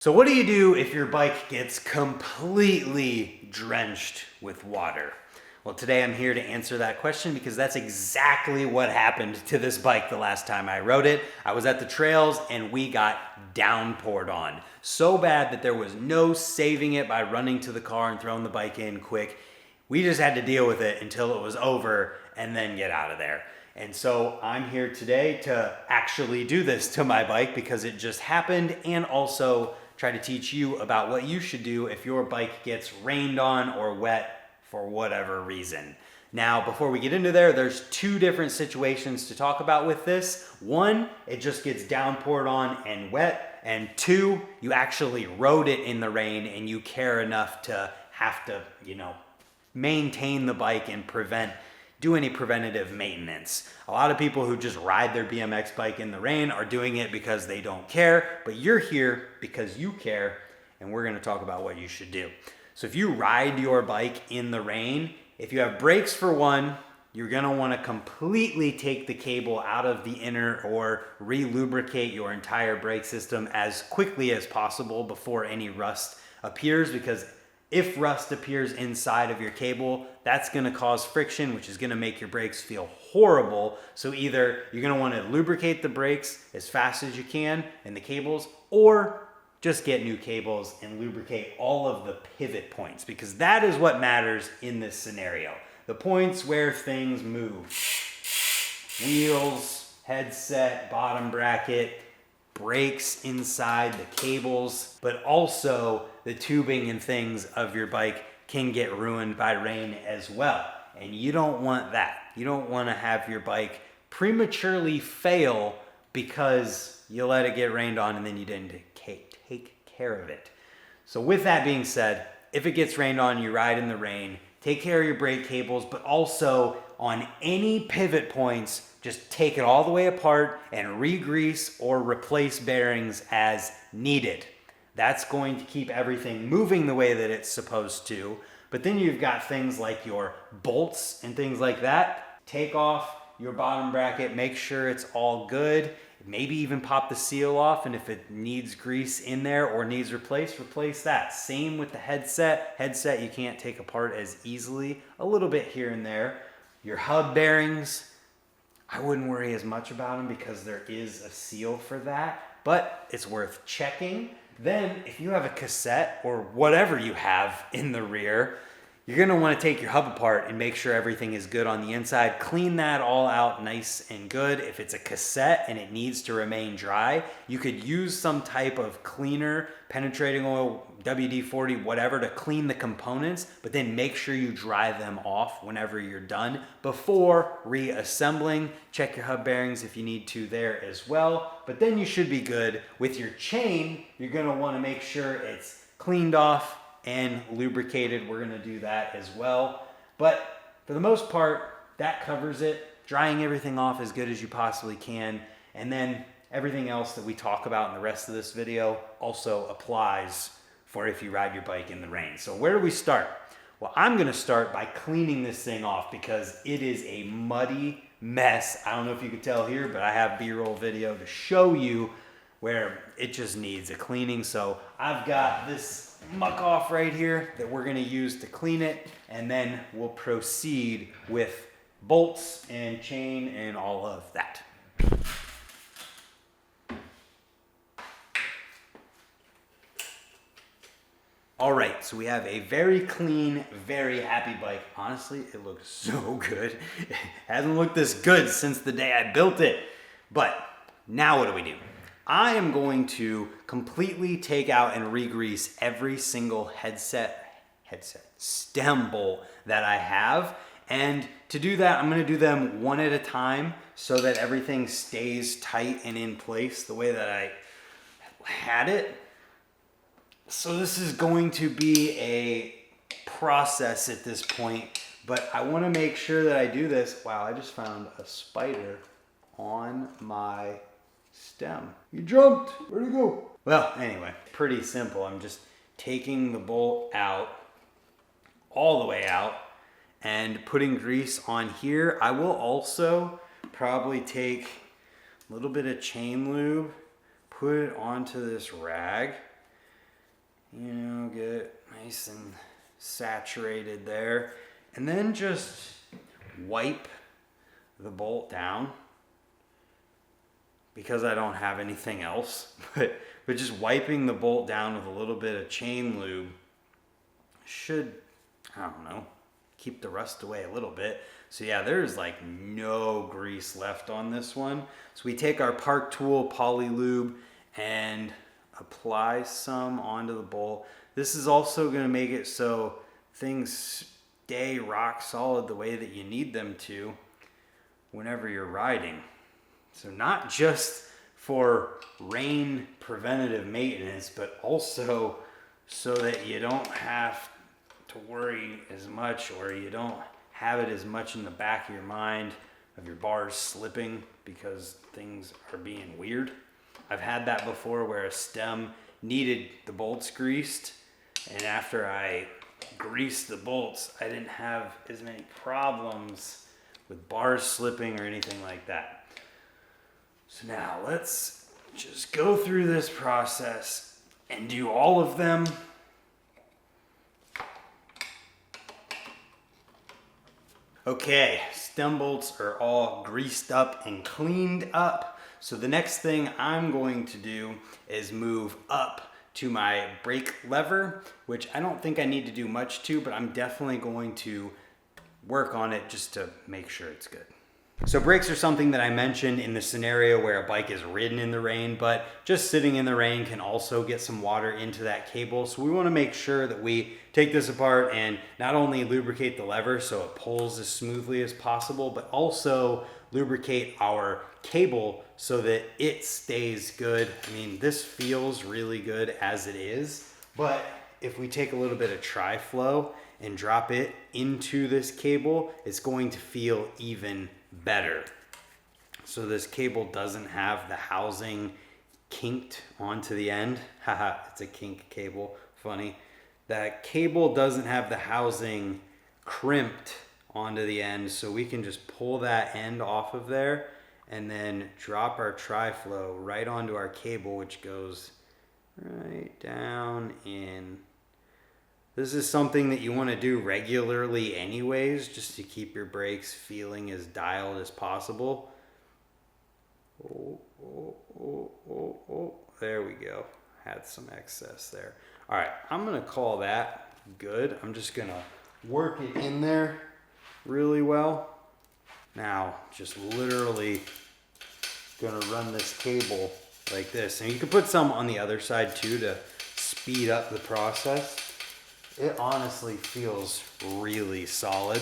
So what do you do if your bike gets completely drenched with water? Well, today I'm here to answer that question because that's exactly what happened to this bike the last time I rode it. I was at the trails and we got downpoured on. So bad that there was no saving it by running to the car and throwing the bike in quick. We just had to deal with it until it was over and then get out of there. And so I'm here today to actually do this to my bike because it just happened, and also try to teach you about what you should do if your bike gets rained on or wet for whatever reason. Now, before we get into there, there's two different situations to talk about with this. One, it just gets downpoured on and wet. And two, you actually rode it in the rain and you care enough to have to, maintain the bike and do any preventative maintenance. A lot of people who just ride their BMX bike in the rain are doing it because they don't care, but you're here because you care, and we're gonna talk about what you should do. So if you ride your bike in the rain, if you have brakes for one, you're gonna wanna completely take the cable out of the inner or re-lubricate your entire brake system as quickly as possible before any rust appears, because if rust appears inside of your cable, that's gonna cause friction, which is gonna make your brakes feel horrible. So either you're gonna wanna lubricate the brakes as fast as you can and the cables, or just get new cables and lubricate all of the pivot points, because that is what matters in this scenario. The points where things move. Wheels, headset, bottom bracket, brakes inside the cables, but also the tubing and things of your bike can get ruined by rain as well. And you don't want that. You don't want to have your bike prematurely fail because you let it get rained on and then you didn't take care of it. So with that being said, if it gets rained on, you ride in the rain, take care of your brake cables, but also on any pivot points, just take it all the way apart and re-grease or replace bearings as needed. That's going to keep everything moving the way that it's supposed to. But then you've got things like your bolts and things like that. Take off your bottom bracket, make sure it's all good. Maybe even pop the seal off, and if it needs grease in there or needs replaced, replace that. Same with the headset. Headset you can't take apart as easily. A little bit here and there. Your hub bearings, I wouldn't worry as much about them because there is a seal for that, but it's worth checking. Then if you have a cassette or whatever you have in the rear, you're gonna wanna take your hub apart and make sure everything is good on the inside. Clean that all out nice and good. If it's a cassette and it needs to remain dry, you could use some type of cleaner, penetrating oil, WD-40, whatever, to clean the components, but then make sure you dry them off whenever you're done before reassembling. Check your hub bearings if you need to there as well, but then you should be good. With your chain, you're gonna wanna make sure it's cleaned off and lubricated. We're gonna do that as well. But for the most part, that covers it. Drying everything off as good as you possibly can. And then everything else that we talk about in the rest of this video also applies for if you ride your bike in the rain. So where do we start? Well, I'm gonna start by cleaning this thing off because it is a muddy mess. I don't know if you can tell here, but I have B-roll video to show you where it just needs a cleaning. So I've got this muck off right here that we're gonna use to clean it, and then we'll proceed with bolts and chain and all of that. All right, so we have a very clean, very happy bike. Honestly, it looks so good. It hasn't looked this good since the day I built it. But now what do we do? I am going to completely take out and re-grease every single headset stem bolt that I have. And to do that, I'm gonna do them one at a time so that everything stays tight and in place the way that I had it. So this is going to be a process at this point, but I wanna make sure that I do this. Wow, I just found a spider on my stem. You jumped, where'd it go? Well, anyway, pretty simple. I'm just taking the bolt out, all the way out, and putting grease on here. I will also probably take a little bit of chain lube, put it onto this rag, You know, get it nice and saturated there. And then just wipe the bolt down, because I don't have anything else. But just wiping the bolt down with a little bit of chain lube should, I don't know, keep the rust away a little bit. So yeah, there's like no grease left on this one. So we take our Park Tool Poly Lube and apply some onto the bolt. This is also going to make it so things stay rock solid the way that you need them to whenever you're riding. So not just for rain preventative maintenance, but also so that you don't have to worry as much, or you don't have it as much in the back of your mind of your bars slipping because things are being weird. I've had that before where a stem needed the bolts greased, and after I greased the bolts, I didn't have as many problems with bars slipping or anything like that. So now let's just go through this process and do all of them. Okay, stem bolts are all greased up and cleaned up. So the next thing I'm going to do is move up to my brake lever, which I don't think I need to do much to, but I'm definitely going to work on it just to make sure it's good. So brakes are something that I mentioned in the scenario where a bike is ridden in the rain, but just sitting in the rain can also get some water into that cable. So we want to make sure that we take this apart and not only lubricate the lever so it pulls as smoothly as possible, but also lubricate our cable so that it stays good. I mean, this feels really good as it is, but if we take a little bit of tri-flow and drop it into this cable, it's going to feel even better. So this cable doesn't have the housing kinked onto the end. Haha, it's a kink cable, funny. That cable doesn't have the housing crimped onto the end, so we can just pull that end off of there and then drop our tri-flow right onto our cable, which goes right down in. This is something that you want to do regularly anyways, just to keep your brakes feeling as dialed as possible. Oh, there we go. Had some excess there. All right, I'm going to call that good. I'm just going to work it in there really well. Now, just literally going to run this cable like this. And you can put some on the other side too to speed up the process. It honestly feels really solid.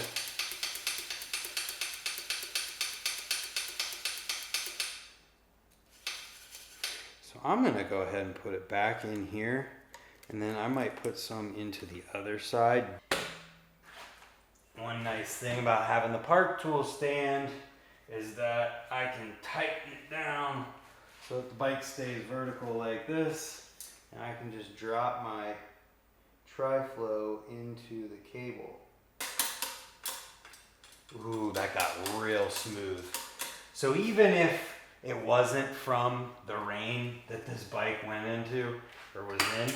So I'm going to go ahead and put it back in here, and then I might put some into the other side. One nice thing about having the Park Tool stand is that I can tighten it down so that the bike stays vertical like this, and I can just drop my tri-flow into the cable. Ooh, that got real smooth. So even if it wasn't from the rain that this bike went into or was in,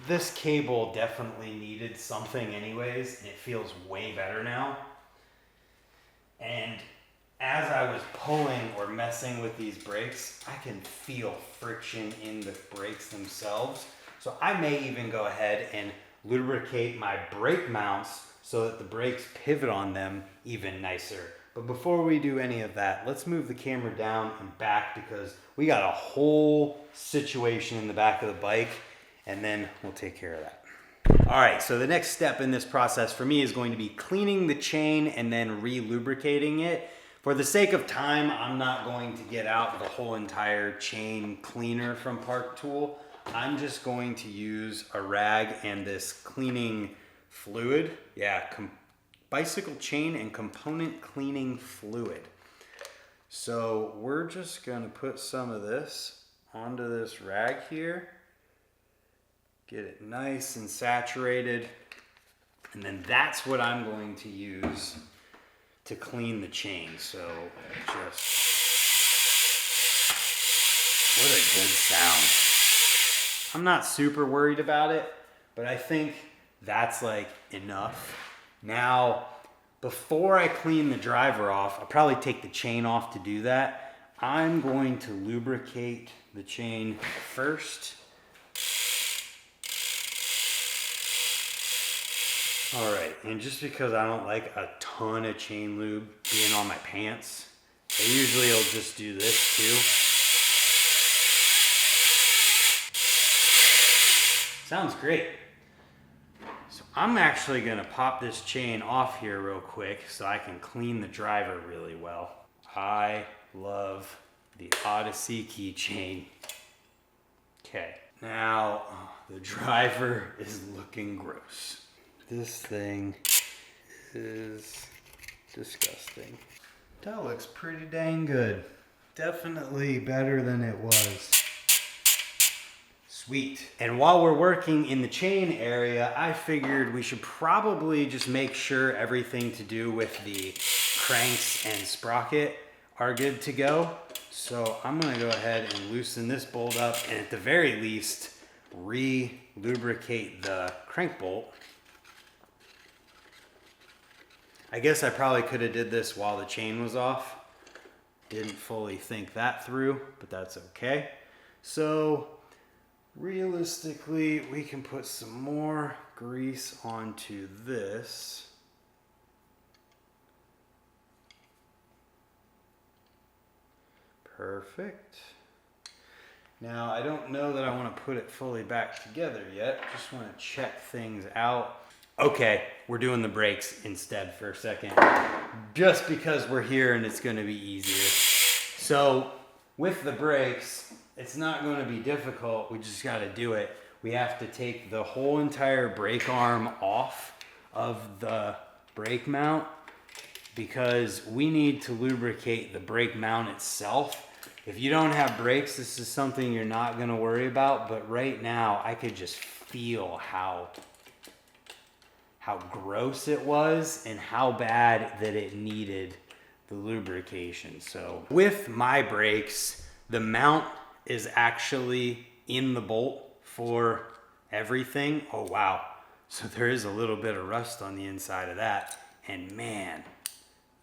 this cable definitely needed something anyways, and it feels way better now. And as I was pulling or messing with these brakes, I can feel friction in the brakes themselves. So I may even go ahead and lubricate my brake mounts so that the brakes pivot on them even nicer. But before we do any of that, let's move the camera down and back, because we got a whole situation in the back of the bike, and then we'll take care of that. All right, so the next step in this process for me is going to be cleaning the chain and then re-lubricating it. For the sake of time, I'm not going to get out the whole entire chain cleaner from Park Tool. I'm just going to use a rag and this cleaning fluid. Yeah, bicycle chain and component cleaning fluid. So we're just going to put some of this onto this rag here. Get it nice and saturated. And then that's what I'm going to use to clean the chain. So just, what a good sound. I'm not super worried about it, but I think that's like enough. Now, before I clean the driver off, I'll probably take the chain off to do that. I'm going to lubricate the chain first. All right, and just because I don't like a ton of chain lube being on my pants, I usually will just do this too. Sounds great. So I'm actually gonna pop this chain off here real quick so I can clean the driver really well. I love the Odyssey keychain. Okay, now the driver is looking gross. This thing is disgusting. That looks pretty dang good. Definitely better than it was. Sweet. And while we're working in the chain area, I figured we should probably just make sure everything to do with the cranks and sprocket are good to go. So I'm gonna go ahead and loosen this bolt up and at the very least, re-lubricate the crank bolt. I guess I probably could have did this while the chain was off. Didn't fully think that through, but that's okay. So realistically, we can put some more grease onto this. Perfect. Now, I don't know that I want to put it fully back together yet. Just want to check things out. Okay, we're doing the brakes instead for a second, just because we're here and it's going to be easier. So with the brakes, it's not going to be difficult. We just got to do it. We have to take the whole entire brake arm off of the brake mount because we need to lubricate the brake mount itself. If you don't have brakes, this is something you're not going to worry about. But right now, I could just feel how gross it was and how bad that it needed the lubrication. So with my brakes, the mount is actually in the bolt for everything. Oh wow. So there is a little bit of rust on the inside of that. And man,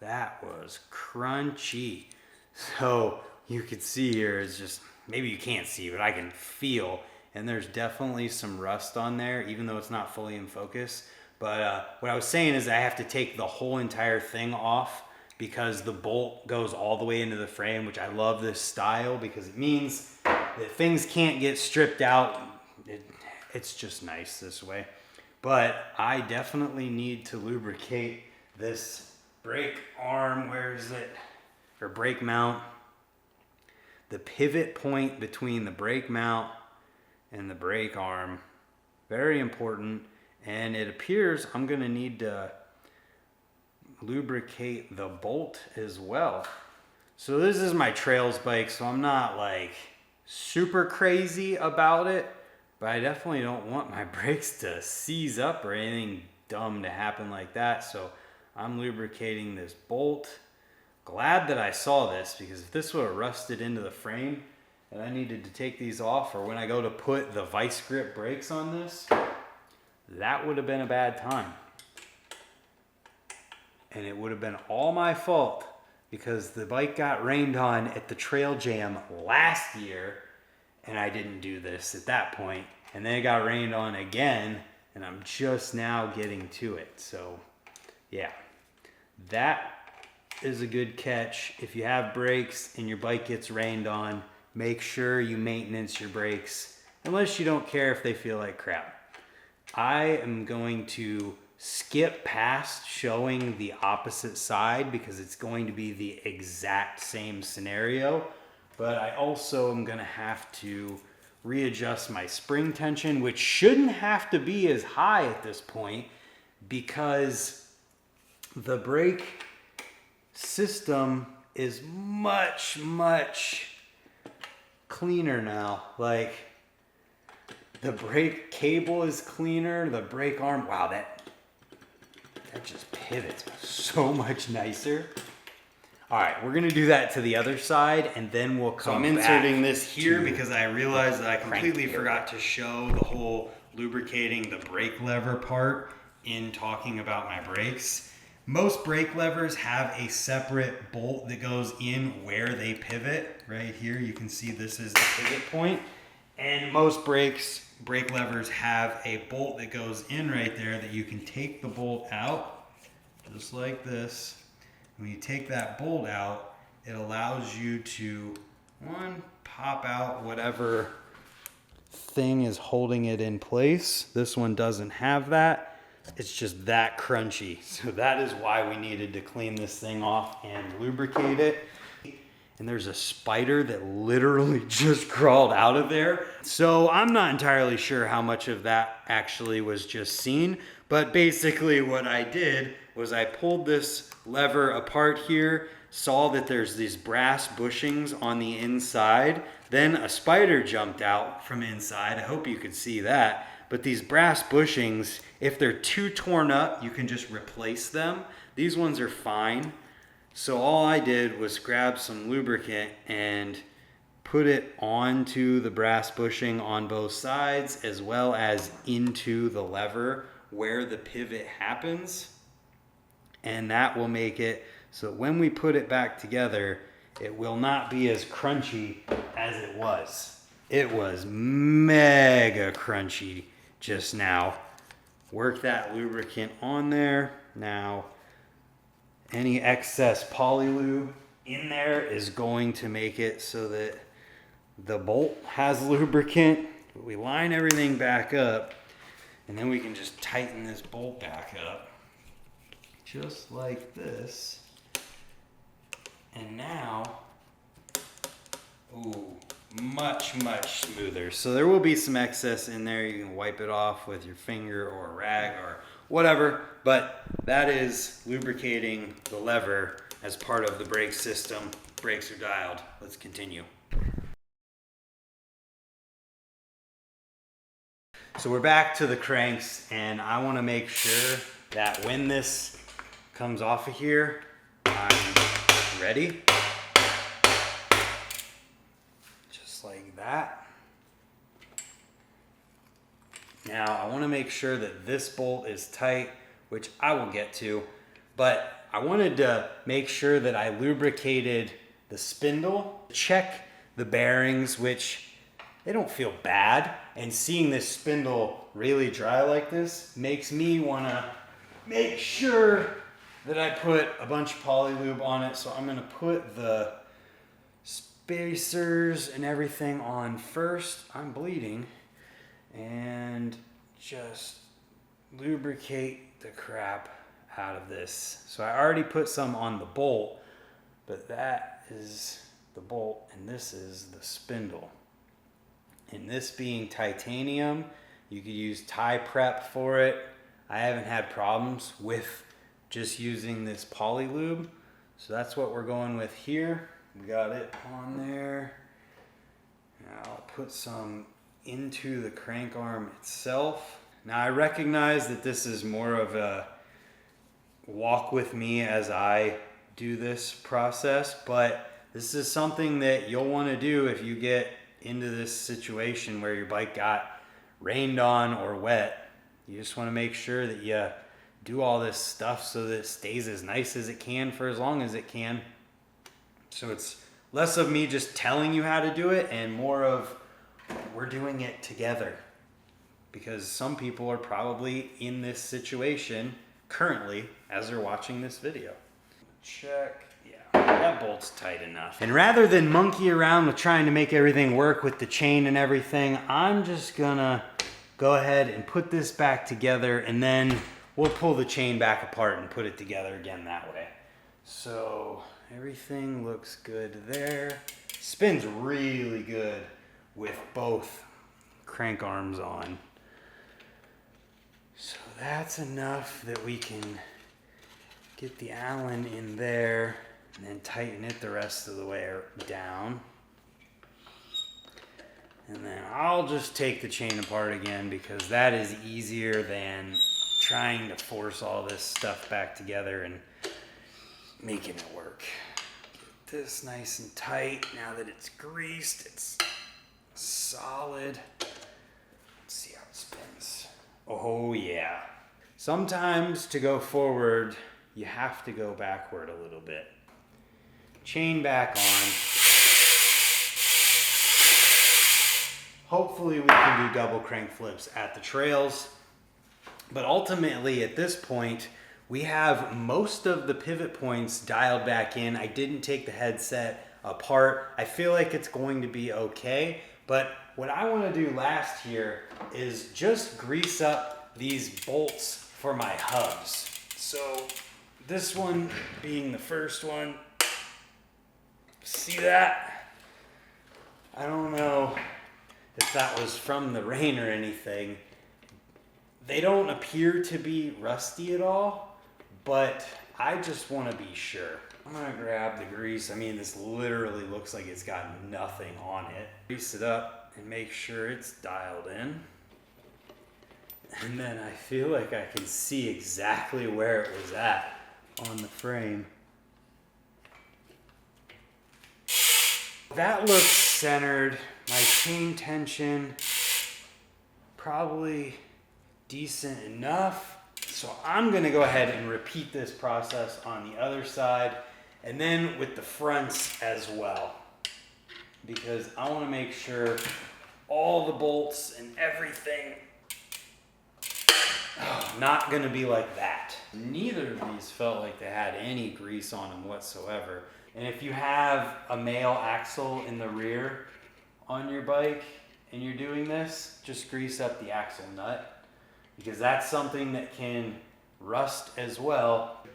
that was crunchy. So you could see here is just, maybe you can't see, but I can feel, and there's definitely some rust on there, even though it's not fully in focus. But what I was saying is I have to take the whole entire thing off because the bolt goes all the way into the frame, which I love this style because it means that things can't get stripped out. It's just nice this way. But I definitely need to lubricate this brake arm. Where is it? Or brake mount. The pivot point between the brake mount and the brake arm. Very important. And it appears I'm gonna need to lubricate the bolt as well. So this is my trails bike, so I'm not like super crazy about it, but I definitely don't want my brakes to seize up or anything dumb to happen like that. So I'm lubricating this bolt. Glad that I saw this, because if this would have rusted into the frame and I needed to take these off, or when I go to put the vice grip brakes on this, that would have been a bad time. And it would have been all my fault because the bike got rained on at the trail jam last year and I didn't do this at that point. And then it got rained on again and I'm just now getting to it. So yeah, that is a good catch. If you have brakes and your bike gets rained on, make sure you maintenance your brakes, unless you don't care if they feel like crap. I am going to skip past showing the opposite side because it's going to be the exact same scenario, but I also am going to have to readjust my spring tension, which shouldn't have to be as high at this point because the brake system is much, much cleaner now. Like, the brake cable is cleaner, the brake arm, wow, that just pivots so much nicer. All right, we're gonna do that to the other side, and then we'll come back. So I'm inserting this here because I realized that I completely forgot to show the whole lubricating the brake lever part in talking about my brakes. Most brake levers have a separate bolt that goes in where they pivot. Right here, you can see this is the pivot point. And most brake levers have a bolt that goes in right there that you can take the bolt out, just like this. When you take that bolt out, it allows you to, pop out whatever thing is holding it in place. This one doesn't have that. It's just that crunchy. So that is why we needed to clean this thing off and lubricate it. And there's a spider that literally just crawled out of there. So I'm not entirely sure how much of that actually was just seen, but basically what I did was I pulled this lever apart here, saw that there's these brass bushings on the inside. Then a spider jumped out from inside. I hope you could see that. But these brass bushings, if they're too torn up, you can just replace them. These ones are fine. So all I did was grab some lubricant and put it onto the brass bushing on both sides, as well as into the lever where the pivot happens. And that will make it so when we put it back together, it will not be as crunchy as it was. It was mega crunchy just now. Work that lubricant on there. Now, any excess polylube in there is going to make it so that the bolt has lubricant. We line everything back up, and then we can just tighten this bolt back up, just like this. And now, ooh, much smoother. So there will be some excess in there. You can wipe it off with your finger or a rag or whatever, but that is lubricating the lever as part of the brake system. Brakes are dialed. Let's continue. So we're back to the cranks, and I want to make sure that when this comes off of here, I'm ready. Just like that. Now I want to make sure that this bolt is tight, which I will get to, but I wanted to make sure that I lubricated the spindle, check the bearings, which they don't feel bad. And seeing this spindle really dry like this makes me want to make sure that I put a bunch of polylube on it. So I'm going to put the spacers and everything on first. I'm bleeding. And just lubricate the crap out of this. So I already put some on the bolt, but that is the bolt and this is the spindle. And this being titanium, you could use tie prep for it. I haven't had problems with just using this polylube. So that's what we're going with here. We got it on there. Now I'll put some into the crank arm itself. Now I recognize that this is more of a walk with me as I do this process, but this is something that you'll want to do if you get into this situation where your bike got rained on or wet. You just want to make sure that you do all this stuff so that it stays as nice as it can for as long as it can. So it's less of me just telling you how to do it and more of we're doing it together, because some people are probably in this situation currently as they're watching this video. Check. That bolt's tight enough. And rather than monkey around with trying to make everything work with the chain and everything, I'm just gonna go ahead and put this back together, and then we'll pull the chain back apart and put it together again that way. So everything looks good there. Spins really good with both crank arms on. So that's enough that we can get the Allen in there and then tighten it the rest of the way down. And then I'll just take the chain apart again, because that is easier than trying to force all this stuff back together and making it work. this nice and tight. Now that it's greased, it's solid. Let's see how it spins. Oh yeah. Sometimes to go forward, you have to go backward a little bit. Chain back on. Hopefully we can do double crank flips at the trails. But ultimately at this point, we have most of the pivot points dialed back in. I didn't take the headset apart. I feel like it's going to be okay. But what I want to do last here is just grease up these bolts for my hubs. So this one being the first one. See that? I don't know if that was from the rain or anything. They don't appear to be rusty at all, but I just want to be sure. I'm gonna grab the grease. I mean, this literally looks like it's got nothing on it. Grease it up and make sure it's dialed in. And then I feel like I can see exactly where it was at on the frame. That looks centered. My chain tension, probably decent enough. So I'm gonna go ahead and repeat this process on the other side and then with the fronts as well, because I wanna make sure all the bolts and everything, not gonna be like that. Neither of these felt like they had any grease on them whatsoever. And if you have a male axle in the rear on your bike and you're doing this, just grease up the axle nut, because that's something that can rust as well.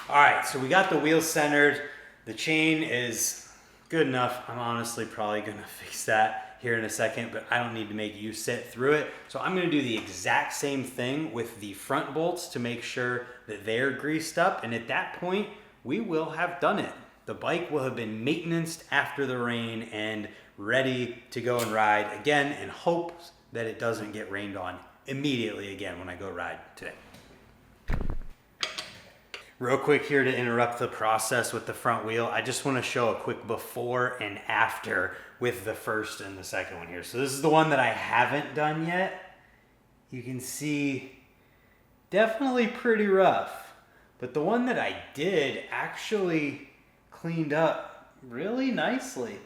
All right, so we got the wheels centered. The chain is good enough. I'm honestly probably gonna fix that here in a second, but I don't need to make you sit through it. So I'm gonna do the exact same thing with the front bolts to make sure that they're greased up. And at that point, we will have done it. The bike will have been maintenanced after the rain and ready to go and ride again, in hopes that it doesn't get rained on immediately again when I go ride today. Real quick here to interrupt the process with the front wheel. I just want to show a quick before and after with the first and the second one here. So this is the one that I haven't done yet. You can see definitely pretty rough, but the one that I did actually cleaned up really nicely.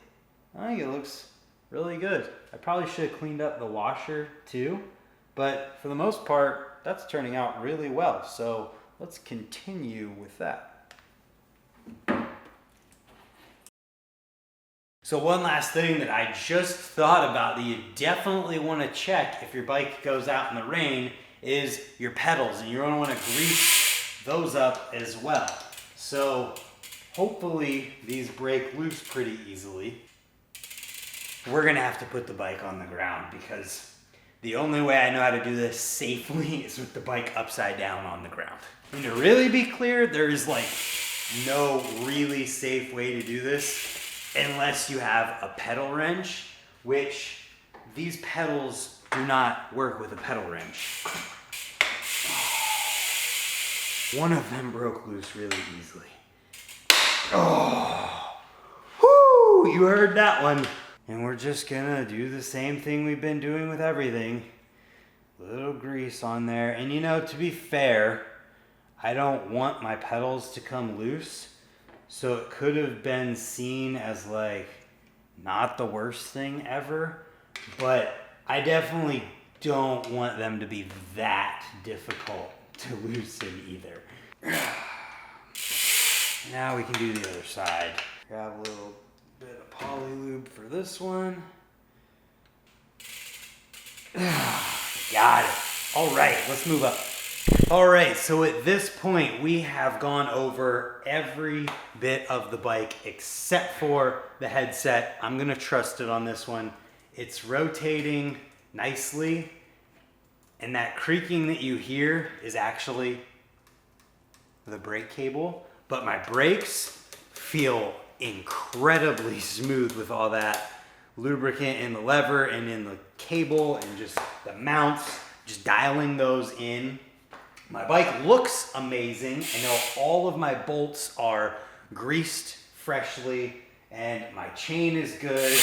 I think it looks really good. I probably should have cleaned up the washer too, but for the most part, that's turning out really well. So let's continue with that. So one last thing that I just thought about that you definitely want to check if your bike goes out in the rain is your pedals, and you're going to want to grease those up as well. So hopefully these break loose pretty easily. We're going to have to put the bike on the ground, because the only way I know how to do this safely is with the bike upside down on the ground. And to really be clear, there's like no really safe way to do this unless you have a pedal wrench, which these pedals do not work with a pedal wrench. One of them broke loose really easily. Oh, whoo, you heard that one. And we're just gonna do the same thing we've been doing with everything. Little grease on there. And you know, to be fair, I don't want my pedals to come loose. So it could have been seen as like not the worst thing ever, but I definitely don't want them to be that difficult to loosen either. Now we can do the other side. Grab a little bit of poly lube for this one. Got it. All right, let's move up. All right, so at this point, we have gone over every bit of the bike except for the headset. I'm gonna trust it on this one. It's rotating nicely, and that creaking that you hear is actually the brake cable, but my brakes feel incredibly smooth with all that lubricant in the lever and in the cable and just the mounts, just dialing those in. My bike looks amazing. I know all of my bolts are greased freshly, and my chain is good.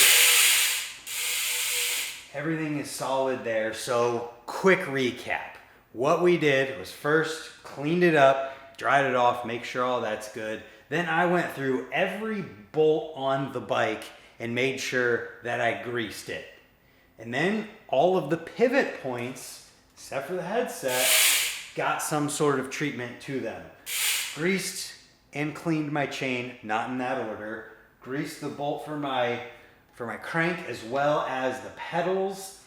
Everything is solid there. So quick recap. What we did was first cleaned it up, dried it off, make sure all that's good. Then I went through every bolt on the bike and made sure that I greased it. And then all of the pivot points, except for the headset, got some sort of treatment to them. Greased and cleaned my chain, not in that order. Greased the bolt for my crank as well as the pedals.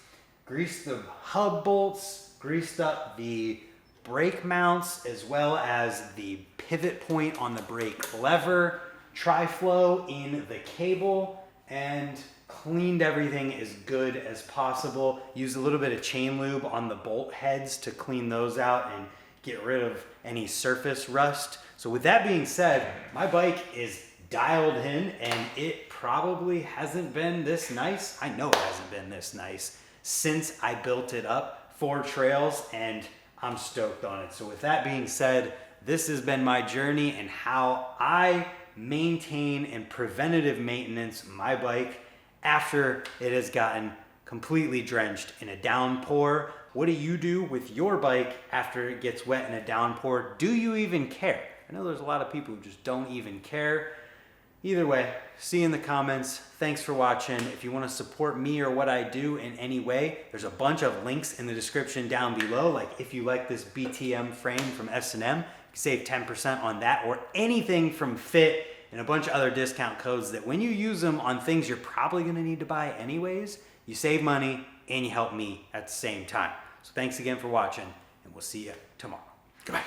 Greased the hub bolts, greased up the brake mounts as well as the pivot point on the brake lever, tri-flow in the cable, and cleaned everything as good as possible. Used a little bit of chain lube on the bolt heads to clean those out and get rid of any surface rust. So with that being said, my bike is dialed in and it probably hasn't been this nice. I know it hasn't been this nice since I built it up for trails, and I'm stoked on it. So with that being said, this has been my journey and how I maintain and preventative maintenance my bike after it has gotten completely drenched in a downpour. What do you do with your bike after it gets wet in a downpour? Do you even care? I know there's a lot of people who just don't even care. Either way, see you in the comments. Thanks for watching. If you want to support me or what I do in any way, there's a bunch of links in the description down below. Like if you like this BTM frame from S&M, you can save 10% on that, or anything from Fit, and a bunch of other discount codes that when you use them on things you're probably going to need to buy anyways, you save money and you help me at the same time. So thanks again for watching, and we'll see you tomorrow. Goodbye.